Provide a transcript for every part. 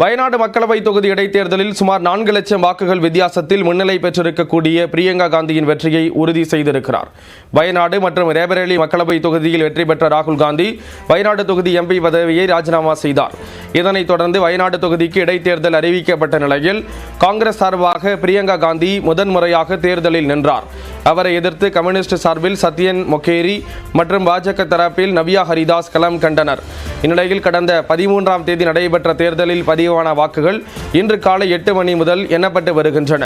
வயநாடு மக்களவை தொகுதி இடைத்தேர்தலில் சுமார் 4 லட்சம் வாக்குகள் வித்தியாசத்தில் முன்னிலை பெற்றிருக்கக்கூடிய பிரியங்கா காந்தியின் வெற்றியை உறுதி செய்திருக்கிறார். வயநாடு மற்றும் ரேபரேலி மக்களவை தொகுதியில் வெற்றி பெற்ற ராகுல் காந்தி வயநாடு தொகுதி எம்பி பதவியை ராஜினாமா செய்தார். இதனைத் தொடர்ந்து வயநாடு தொகுதிக்கு இடைத்தேர்தல் அறிவிக்கப்பட்ட நிலையில் காங்கிரஸ் சார்பாக பிரியங்கா காந்தி முதன்முறையாக தேர்தலில் நின்றார். அவரை எதிர்த்து கம்யூனிஸ்ட் சார்பில் சத்யன் மொக்கேரி மற்றும் பாஜக தரப்பில் நவ்யா ஹரிதாஸ் களம் கண்டனர். இந்நிலையில் கடந்த 13ஆம் தேதி நடைபெற்ற தேர்தலில் பதிவான வாக்குகள் இன்று காலை 8 மணி முதல் எண்ணப்பட்டு வருகின்றன.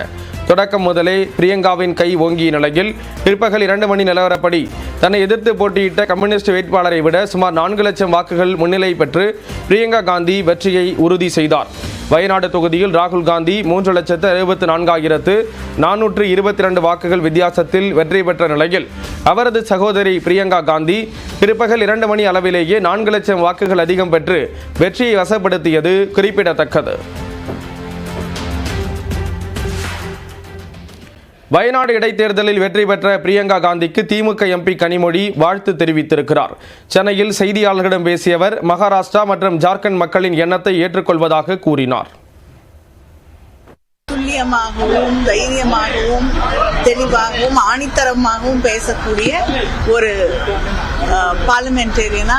தொடக்கம் முதலே பிரியங்காவின் கை ஓங்கிய நிலையில் பிற்பகல் 2 மணி நிலவரப்படி தன்னை எதிர்த்து போட்டியிட்ட கம்யூனிஸ்ட் வேட்பாளரை விட சுமார் 4 லட்சம் வாக்குகள் முன்னிலை பெற்று பிரியங்கா காந்தி வெற்றியை உறுதி செய்தார். வயநாடு தொகுதியில் ராகுல் காந்தி 3,64,422 வாக்குகள் வித்தியாசத்தில் வெற்றி பெற்ற நிலையில் அவரது சகோதரி பிரியங்கா காந்தி பிற்பகல் 2 மணி அளவிலேயே 4 லட்சம் வாக்குகள் அதிகம் பெற்று வெற்றியை வசப்படுத்தியது குறிப்பிடத்தக்கது. வயநாடு இடைத்தேர்தலில் வெற்றி பெற்ற பிரியங்கா காந்திக்கு திமுக எம்பி கனிமொழி வாழ்த்து தெரிவித்திருக்கிறார். சென்னையில் செய்தியாளர்களிடம் பேசிய அவர் மகாராஷ்டிரா மற்றும் ஜார்க்கண்ட் மக்களின் எண்ணத்தை ஏற்றுக்கொள்வதாக கூறினார். துல்லியமாகவும் தைரியமாகவும் தெளிவாகவும் ஆணித்தரமாகவும் பேசக்கூடிய ஒரு பார்லிமெண்டேரியனா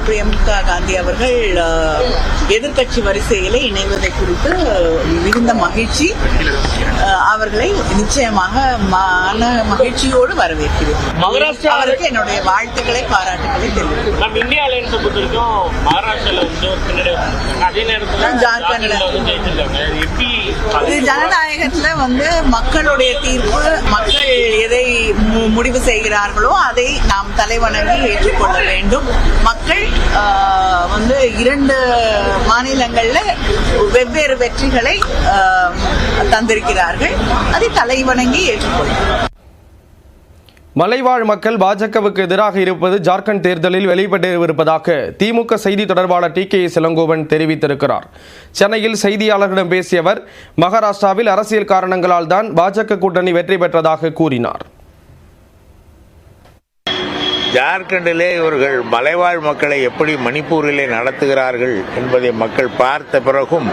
பிரியங்கா காந்தி அவர்கள் எதிர்கட்சி வரிசையில இணைவதை குறித்து மிகுந்த மகிழ்ச்சி. அவர்களை நிச்சயமாக மகிழ்ச்சியோடு வரவேற்கிறேன். அவருக்கு என்னுடைய வாழ்த்துக்களை பாராட்டுகளை தெரிவிக்கிறேன். ஜனநாயகத்துல மக்களுடைய தீர்ப்பு, மக்கள் எதை முடிவு செய்கிறார்களோ அதை நாம் தலைவணங்கி ஏற்றுக்கொள்ள வேண்டும். மக்கள் 2 மாநிலங்கள்ல வெவ்வேறு வெற்றிகளை தந்திருக்கிறார்கள். அதை தலைவணங்கி ஏற்றுக்கொள்ளும். மலைவாழ் மக்கள் பாஜகவுக்கு எதிராக இருப்பது ஜார்க்கண்ட் தேர்தலில் வெளிப்பட்டிருப்பதாக திமுக செய்தி தொடர்பாளர் TKS இளங்கோவன் தெரிவித்திருக்கிறார். சென்னையில் செய்தியாளர்களிடம் பேசிய அவர் மகாராஷ்டிராவில் அரசியல் காரணங்களால் தான் பாஜக கூட்டணி வெற்றி பெற்றதாக கூறினார். ஜார்க்கண்டிலே இவர்கள் மலைவாழ் மக்களை எப்படி மணிப்பூரிலே நடத்துகிறார்கள் என்பதை மக்கள் பார்த்த பிறகும்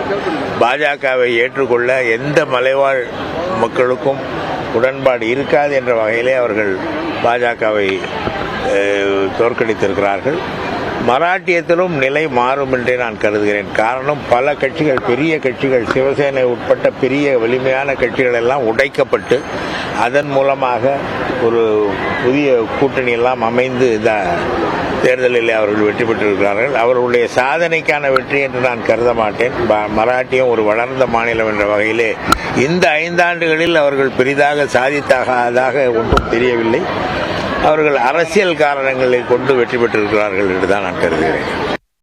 பாஜகவை ஏற்றுக்கொள்ள எந்த மலைவாழ் மக்களுக்கும் உடன்பாடு இருக்காது என்ற வகையிலே அவர்கள் பாஜகவை தோற்கடித்திருக்கிறார்கள். மராட்டியத்திலும் நிலை மாறும் என்றே நான் கருதுகிறேன். காரணம், பல கட்சிகள், பெரிய கட்சிகள், சிவசேனை உட்பட்ட பெரிய வலிமையான கட்சிகள் எல்லாம் உடைக்கப்பட்டு அதன் மூலமாக ஒரு புதிய கூட்டணி எல்லாம் அமைந்து இந்த தேர்தலில் அவர்கள் வெற்றி பெற்றிருக்கிறார்கள். அவர்களுடைய சாதனைக்கான வெற்றி என்று நான் கருத மாட்டேன். மராட்டியம் ஒரு வளர்ந்த மாநிலம் என்ற வகையிலே இந்த 5 ஆண்டுகளில் அவர்கள் பெரிதாக சாதித்ததாக ஒன்றும் தெரியவில்லை. அவர்கள் அரசியல் காரணங்களை கொண்டு வெற்றி பெற்றிருக்கிறார்கள் என்றுதான் நான் கருதுகிறேன்.